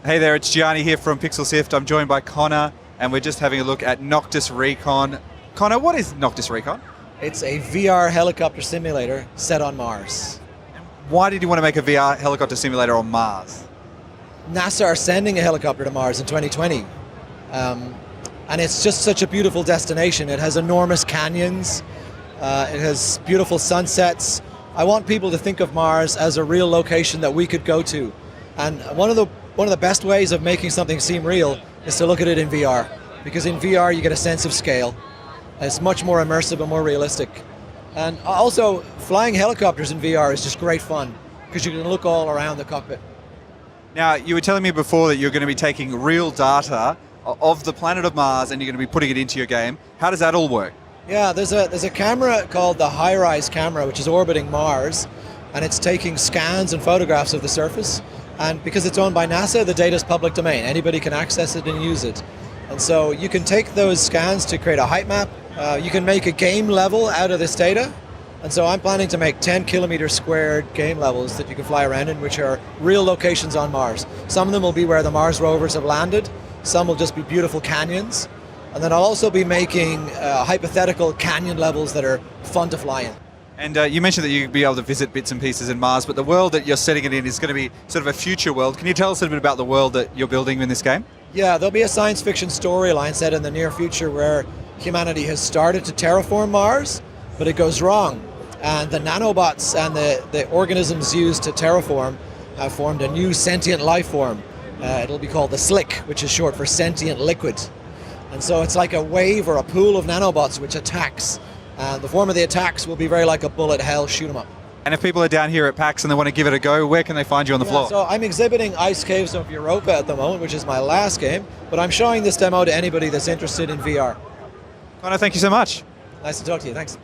Hey there, it's Gianni here from PAXELSIFT. I'm joined by Connor, and we're just having a look at Noctis RECON. Connor, what is Noctis RECON? It's a VR helicopter simulator set on Mars. Why did you want to make a VR helicopter simulator on Mars? NASA are sending a helicopter to Mars in 2020. And it's just such a beautiful destination. It has enormous canyons. It has beautiful sunsets. I want people to think of Mars as a real location that we could go to. And one of the best ways of making something seem real is to look at it in VR. Because in VR you get a sense of scale. It's much more immersive and more realistic. And also, flying helicopters in VR is just great fun because you can look all around the cockpit. Now, you were telling me before that you're going to be taking real data of the planet of Mars and you're going to be putting it into your game. How does that all work? Yeah, there's a camera called the HiRISE camera, which is orbiting Mars, and it's taking scans and photographs of the surface. And because it's owned by NASA, the data is public domain. Anybody can access it and use it. And so you can take those scans to create a height map. You can make a game level out of this data. And so I'm planning to make 10 kilometer squared game levels that you can fly around in, which are real locations on Mars. Some of them will be where the Mars rovers have landed. Some will just be beautiful canyons. And then I'll also be making hypothetical canyon levels that are fun to fly in. And you mentioned that you'd be able to visit bits and pieces in Mars, but the world that you're setting it in is going to be sort of a future world. Can you tell us a little bit about the world that you're building in this game? Yeah, there'll be a science fiction storyline set in the near future where humanity has started to terraform Mars, but it goes wrong. And the nanobots and the organisms used to terraform have formed a new sentient life form. It'll be called the SLIC, which is short for sentient liquid. And so it's like a wave or a pool of nanobots which attacks. The form of the attacks will be very like a bullet hell, shoot 'em up. And if people are down here at PAX and they want to give it a go, where can they find you on the floor? So I'm exhibiting Ice Caves of Europa at the moment, which is my last game, but I'm showing this demo to anybody that's interested in VR. Connor, thank you so much. Nice to talk to you, thanks.